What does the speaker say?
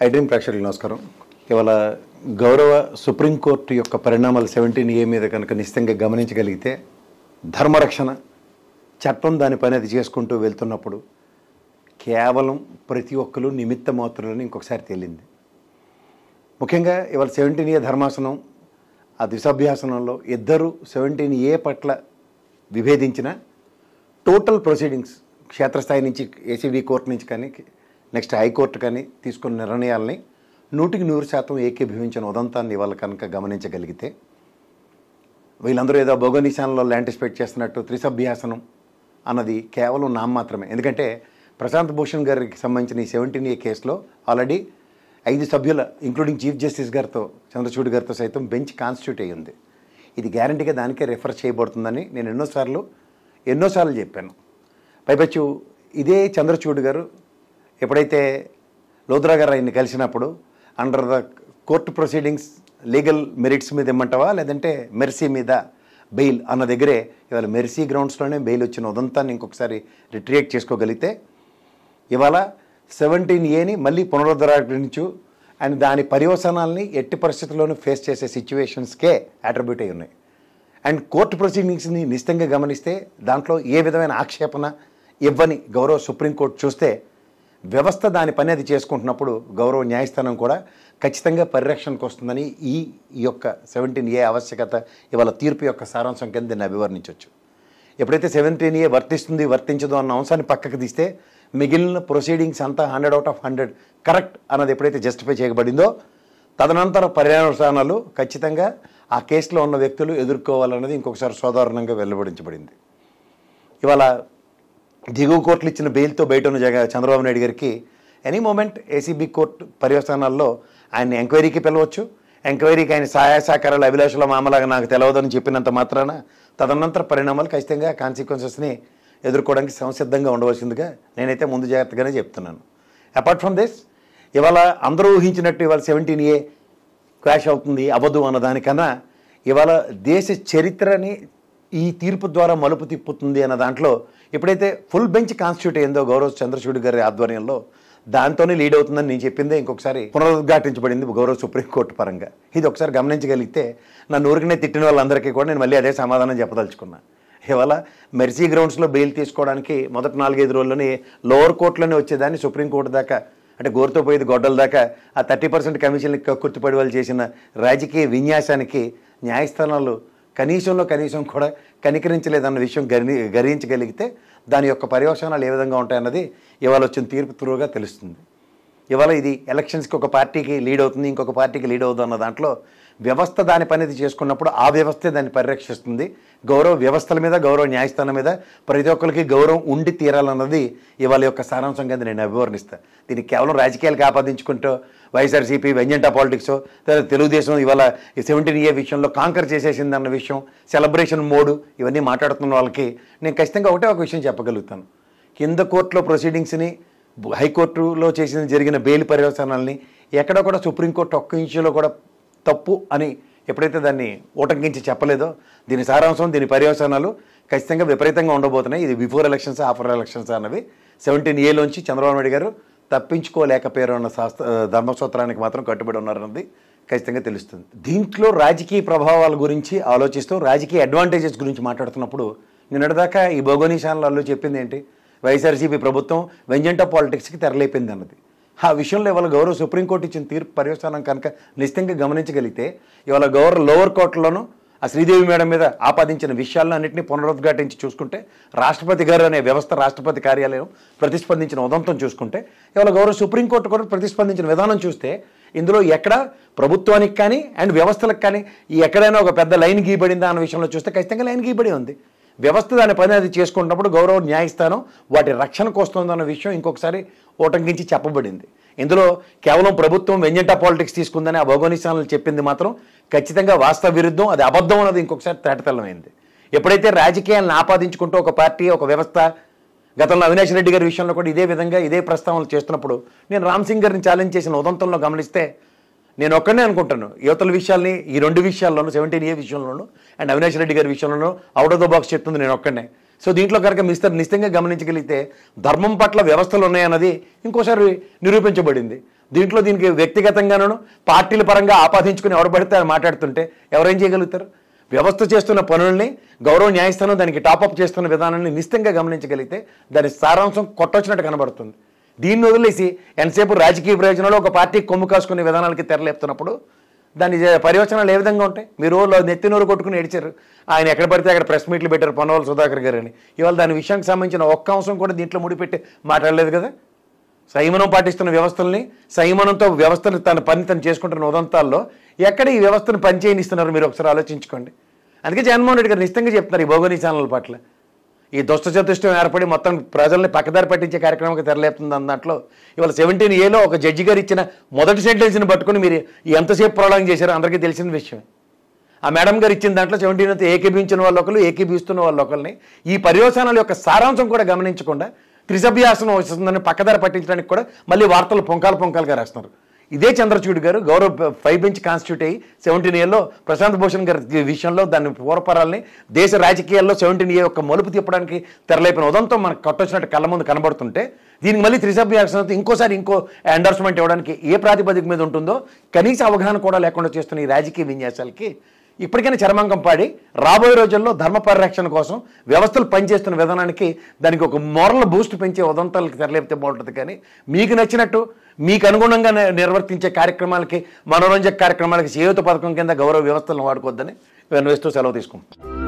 ఐడ్రీమ్ ప్రేక్షకులకు నమస్కారం. ఇవాళ గౌరవ సుప్రీంకోర్టు యొక్క పరిణామాలు 17A మీద కనుక నిశ్చితంగా గమనించగలిగితే ధర్మరక్షణ చట్టం దాని పని అది చేసుకుంటూ వెళ్తున్నప్పుడు కేవలం ప్రతి ఒక్కరు నిమిత్త మాత్రులని ఇంకొకసారి తేలింది. ముఖ్యంగా ఇవాళ 17A ధర్మాసనం ఆ దిశాభ్యాసనంలో ఇద్దరు 17A పట్ల విభేదించిన టోటల్ ప్రొసీడింగ్స్ క్షేత్రస్థాయి నుంచి ఏసీబీ కోర్టు నుంచి కానీ నెక్స్ట్ హైకోర్టు కానీ తీసుకున్న నిర్ణయాలని 100% ఏకీభవించిన ఉదంతాన్ని ఇవాళ కనుక గమనించగలిగితే వీళ్ళందరూ ఏదో భౌగోళిశాలలో యాంటిసిపేట్ చేస్తున్నట్టు త్రిసభ్యాసనం అన్నది కేవలం నామ మాత్రమే. ఎందుకంటే ప్రశాంత్ భూషణ్ గారికి సంబంధించిన ఈ 17A కేసులో ఆల్రెడీ 5 సభ్యుల ఇంక్లూడింగ్ చీఫ్ జస్టిస్ గారితో చంద్రచూడ్ గారితో సైతం బెంచ్ కాన్స్టిట్యూట్ అయ్యి ఉంది. ఇది గ్యారంటీగా దానికే రెఫర్ చేయబడుతుందని నేను ఎన్నోసార్లు చెప్పాను. పైపచ్చు ఇదే చంద్రచూడ్ గారు ఎప్పుడైతే లోద్రా గారు ఆయన్ని కలిసినప్పుడు under the court proceedings legal merits మీద ఇమ్మంటావా లేదంటే మెర్సీ మీద బెయిల్ అన్న దగ్గరే ఇవాళ మెర్సీ గ్రౌండ్స్లోనే బెయిల్ వచ్చిన ఉదంతాన్ని ఇంకొకసారి రిట్రియేట్ చేసుకోగలిగితే ఇవాళ 17Aని మళ్ళీ పునరుద్ధరించు అండ్ దాని పర్యవసానాలని ఎట్టి పరిస్థితుల్లోనూ ఫేస్ చేసే సిచ్యువేషన్స్కే అట్రిబ్యూట్ అయి ఉన్నాయి. అండ్ కోర్టు ప్రొసీడింగ్స్ని నిశ్చితంగా గమనిస్తే దాంట్లో ఏ విధమైన ఆక్షేపణ ఇవ్వని గౌరవ సుప్రీంకోర్టు చూస్తే వ్యవస్థ దాని పని అది చేసుకుంటున్నప్పుడు గౌరవ న్యాయస్థానం కూడా ఖచ్చితంగా పరిరక్షణకు వస్తుందని ఈ యొక్క 17A ఆవశ్యకత ఇవాళ తీర్పు యొక్క సారాంశం కింద దీన్ని అభివర్ణించవచ్చు. ఎప్పుడైతే 17A వర్తించదు అన్న అంశాన్ని పక్కకు తీస్తే మిగిలిన ప్రొసీడింగ్స్ అంతా 100/100 కరెక్ట్ అన్నది ఎప్పుడైతే జస్టిఫై చేయబడిందో తదనంతర పర్యవసానాలు ఖచ్చితంగా ఆ కేసులో ఉన్న వ్యక్తులు ఎదుర్కోవాలన్నది ఇంకొకసారి సాధారణంగా వెల్లడించబడింది. ఇవాళ దిగువ కోర్టులు ఇచ్చిన బెయిల్తో బయట ఉన్న చంద్రబాబు నాయుడు గారికి ఎనీ మూమెంట్ ఏసీబీ కోర్టు పర్యవసానాల్లో ఆయన్ని ఎంక్వైరీకి పిలవచ్చు. ఎంక్వైరీకి ఆయన సహాయ సహకారాలు అభిలాషుల మామలాగా నాకు తెలియదని చెప్పినంత మాత్రాన తదనంతర పరిణామాలు ఖచ్చితంగా కాన్సిక్వెన్సెస్ని ఎదుర్కోవడానికి సంసిద్ధంగా ఉండవలసిందిగా నేనైతే ముందు జాగ్రత్తగానే చెప్తున్నాను. అపార్ట్ ఫ్రమ్ దిస్ ఇవాళ అందరూ ఊహించినట్టు ఇవాళ 17A క్రాష్ అవుతుంది అవ్వదు అన్నదానికన్నా ఇవాళ దేశ చరిత్రని ఈ తీర్పు ద్వారా మలుపు తిప్పుతుంది అన్న దాంట్లో ఎప్పుడైతే ఫుల్ బెంచ్ కాన్స్టిట్యూట్ అయిందో గౌరవ చంద్రచూడ్ గారి ఆధ్వర్యంలో దాంతోనే లీడ్ అవుతుందని నేను చెప్పిందే ఇంకొకసారి పునరుద్ఘాటించబడింది గౌరవ సుప్రీంకోర్టు పరంగా. ఇది ఒకసారి గమనించగలిగితే నన్ను ఊరికనే తిట్టిన వాళ్ళందరికీ కూడా నేను మళ్ళీ అదే సమాధానం చెప్పదలుచుకున్నా. ఇవాళ మెర్సీ గ్రౌండ్స్లో బెయిల్ తీసుకోవడానికి మొదటి 4-5 రోజుల్లోనే లోవర్ కోర్టులోనే వచ్చేదాన్ని సుప్రీంకోర్టు దాకా అంటే గోరుతో పోయేది గొడ్డల దాకా ఆ 30% కమిషన్లు కుర్తుపడి వాళ్ళు చేసిన రాజకీయ విన్యాసానికి న్యాయస్థానాలు కనీసం కూడా కనికరించలేదన్న విషయం గ్రహించగలిగితే దాని యొక్క పర్యవసానాలు ఏ విధంగా ఉంటాయన్నది ఇవాళ వచ్చిన తీర్పు త్రూగా తెలుస్తుంది. ఇవాళ ఇది ఎలక్షన్స్కి ఒక పార్టీకి లీడ్ అవుతుంది ఇంకొక పార్టీకి లీడ్ అవుతుంది అన్న దాంట్లో వ్యవస్థ దాని పనిది చేసుకున్నప్పుడు ఆ వ్యవస్థే దాన్ని పరిరక్షిస్తుంది. గౌరవ వ్యవస్థల మీద గౌరవ న్యాయస్థానం మీద ప్రతి ఒక్కరికి గౌరవం ఉండి తీరాలన్నది ఇవాళ యొక్క సారాంశం కింద నేను అభివర్ణిస్తాను. దీన్ని కేవలం రాజకీయాలకు ఆపాదించుకుంటూ వైఎస్ఆర్సీపీ వెంజంటా పాలిటిక్స్ తెలుగుదేశం ఇవాళ 17A విషయంలో కాంకర్ చేసేసింది అన్న విషయం సెలబ్రేషన్ మోడు ఇవన్నీ మాట్లాడుతున్న వాళ్ళకి నేను ఖచ్చితంగా ఒక విషయం చెప్పగలుగుతాను. కింద కోర్టులో ప్రొసీడింగ్స్ని హైకోర్టులో జరిగిన బెయిల్ పర్యవసానాలని ఎక్కడ కూడా సుప్రీంకోర్టు ఒక్క ఇంచులో కూడా తప్పు అని ఎప్పుడైతే దాన్ని ఉటంకించి చెప్పలేదో దీని సారాంశం దీని పర్యవసానాలు ఖచ్చితంగా విపరీతంగా ఉండబోతున్నాయి. ఇది బిఫోర్ ఎలక్షన్స్ ఆఫ్టర్ ఎలక్షన్స్ అన్నవి 17Aలోంచి చంద్రబాబు నాయుడు గారు తప్పించుకోలేకపోయారు అన్న ధర్మసూత్రానికి మాత్రం కట్టుబడి ఉన్నారన్నది ఖచ్చితంగా తెలుస్తుంది. దీంట్లో రాజకీయ ప్రభావాల గురించి ఆలోచిస్తూ రాజకీయ అడ్వాంటేజెస్ గురించి మాట్లాడుతున్నప్పుడు నిన్నటిదాకా ఈ భౌగోళిశాలలో చెప్పింది ఏంటి వైఎస్ఆర్సీపీ ప్రభుత్వం వెంజంటా పాలిటిక్స్కి తెరలేపింది అన్నది. ఆ విషయంలో ఇవాళ గౌరవ సుప్రీంకోర్టు ఇచ్చిన తీర్పు పర్యవసానం కనుక నిశ్చితంగా గమనించగలిగితే ఇవాళ గౌరవ లోవర్ కోర్టులోనూ ఆ శ్రీదేవి మేడం మీద ఆపాదించిన విషయాలను అన్నింటినీ పునరుద్ఘాటించి చూసుకుంటే రాష్ట్రపతి గారు అనే వ్యవస్థ రాష్ట్రపతి కార్యాలయం ప్రతిస్పందించిన ఉదంతం చూసుకుంటే ఇవాళ గౌరవ సుప్రీంకోర్టు కూడా ప్రతిస్పందించిన విధానం చూస్తే ఇందులో ఎక్కడ ప్రభుత్వానికి కానీ అండ్ వ్యవస్థలకు కానీ ఎక్కడైనా ఒక పెద్ద లైన్ గీయబడిందా అన్న విషయంలో చూస్తే ఖచ్చితంగా లైన్ గీయబడి ఉంది. వ్యవస్థ దాని పని అది చేసుకుంటున్నప్పుడు గౌరవ న్యాయస్థానం వాటి రక్షణకు వస్తుందన్న విషయం ఇంకొకసారి ఓటంకించి చెప్పబడింది. ఇందులో కేవలం ప్రభుత్వం వెంజంటా పాలిటిక్స్ తీసుకుందని ఆ భౌగోళిశాలను చెప్పింది మాత్రం ఖచ్చితంగా వాస్తవ విరుద్ధం, అది అబద్ధం అన్నది ఇంకొకసారి తేటతెల్లమైంది. ఎప్పుడైతే రాజకీయాలను ఆపాదించుకుంటూ ఒక పార్టీ ఒక వ్యవస్థ గతంలో అవినాష్ రెడ్డి గారి విషయంలో కూడా ఇదే విధంగా ఇదే ప్రస్తావనలు చేస్తున్నప్పుడు నేను రామ్ సింగ్ గారిని ఛాలెంజ్ చేసిన ఉదంతంలో గమనిస్తే నేను ఒక్కనే అనుకుంటాను యువతల విషయాల్ని ఈ రెండు విషయాల్లోనూ 17A విషయంలోనూ అండ్ అవినాష్ రెడ్డి గారి విషయంలోనూ అవుట్ ఆఫ్ ద బాక్స్ చెప్తుంది నేను ఒక్కనే. సో దీంట్లో కనుక మిస్టర్ నిశ్చితంగా గమనించగలిగితే ధర్మం పట్ల వ్యవస్థలు ఉన్నాయన్నది ఇంకోసారి నిరూపించబడింది. దీనికి వ్యక్తిగతంగానూ పార్టీల పరంగా ఆపాదించుకుని ఎవరు పడితే మాట్లాడుతుంటే ఎవరేం చేయగలుగుతారు? వ్యవస్థ చేస్తున్న పనుల్ని గౌరవ న్యాయస్థానం దానికి టాపప్ చేస్తున్న విధానాన్ని నిశ్చితంగా గమనించగలిగితే దాని సారాంశం కొట్టొచ్చినట్టు కనబడుతుంది. దీన్ని వదిలేసి ఎంతసేపు రాజకీయ ప్రయోజనాలు ఒక పార్టీకి కొమ్ము కాసుకునే విధానాలకి తెరలేపుతున్నప్పుడు దాని పర్యవచనాలు ఏ విధంగా ఉంటాయి? మీరు నెత్తినూరు కొట్టుకుని ఏడిచారు, ఆయన ఎక్కడ పడితే అక్కడ ప్రెస్ మీట్లు పెట్టారు పొన్నవాళ్ళ సుధాకర్ గారు అని. ఇవాళ దాని విషయానికి సంబంధించిన ఒక్క అంశం కూడా దీంట్లో ముడిపెట్టి మాట్లాడలేదు కదా. సంయమనం పాటిస్తున్న వ్యవస్థల్ని, సంయమనంతో వ్యవస్థను తన పని తను చేసుకుంటున్న ఉదంతాల్లో ఎక్కడ ఈ వ్యవస్థను పనిచేయనిస్తున్నారు మీరు ఒకసారి ఆలోచించుకోండి. అందుకే జగన్మోహన్ రెడ్డి గారు నిశ్చితంగా చెప్తున్నారు ఈ భౌగోళిక ఛానల్ పట్ల. ఈ దుష్ట చతుష్టం ఏర్పడి మొత్తం ప్రజల్ని పక్కదారి పట్టించే కార్యక్రమానికి తెరలేపుతుంది అన్నట్లో ఇవాళ 17A ఒక జడ్జి గారు ఇచ్చిన మొదటి సెంటెన్స్ని పట్టుకుని మీరు ఎంతసేపు ప్రొలాంగ్ చేశారో అందరికీ తెలిసిన విషయమే. ఆ మేడం గారు ఇచ్చిన దాంట్లో 17 ఏకీభించిన వాళ్ళు ఒకరు, ఏకీభిస్తున్న వాళ్ళు ఒకరిని ఈ పర్యవసానాల యొక్క సారాంశం కూడా గమనించకుండా త్రిసభ్యాసనం వస్తుందని పక్కదారి పట్టించడానికి కూడా మళ్ళీ వార్తలు పొంకాలుగా రాస్తున్నారు. ఇదే చంద్రచూడ్ గారు గౌరవ 5 బెంచ్ కాన్స్టిట్యూట్ అయ్యి 17Aలో ప్రశాంత్ భూషణ్ గారి విషయంలో దాన్ని పూర్వపరాలని దేశ రాజకీయాల్లో 17A యొక్క మలుపు తిప్పడానికి తెరలేపిన ఉదంతం మనకు కొట్టొచ్చినట్టు కళ్ళ ముందు కనబడుతుంటే దీనికి మళ్ళీ త్రిసభ్యాసనంతో ఇంకో ఎండర్స్మెంట్ ఇవ్వడానికి ఏ ప్రాతిపదిక మీద ఉంటుందో కనీస అవగాహన కూడా లేకుండా చేస్తున్న ఈ రాజకీయ విన్యాసాలకి ఇప్పటికైనా చరమాంకం పాడి రాబోయే రోజుల్లో ధర్మ పరిరక్షణ కోసం వ్యవస్థలు పనిచేస్తున్న విధానానికి దానికి ఒక మోరల్ బూస్ట్ పెంచే ఉదంతాలకి తెరలేపితే బాగుంటుంది. కానీ మీకు నచ్చినట్టు మీకు అనుగుణంగా నిర్వర్తించే కార్యక్రమాలకి, మనోరంజక కార్యక్రమాలకి చేయూత పథకం కింద గౌరవ వ్యవస్థలను వాడుకోవద్దని వేస్తూ సెలవు తీసుకుంటాం.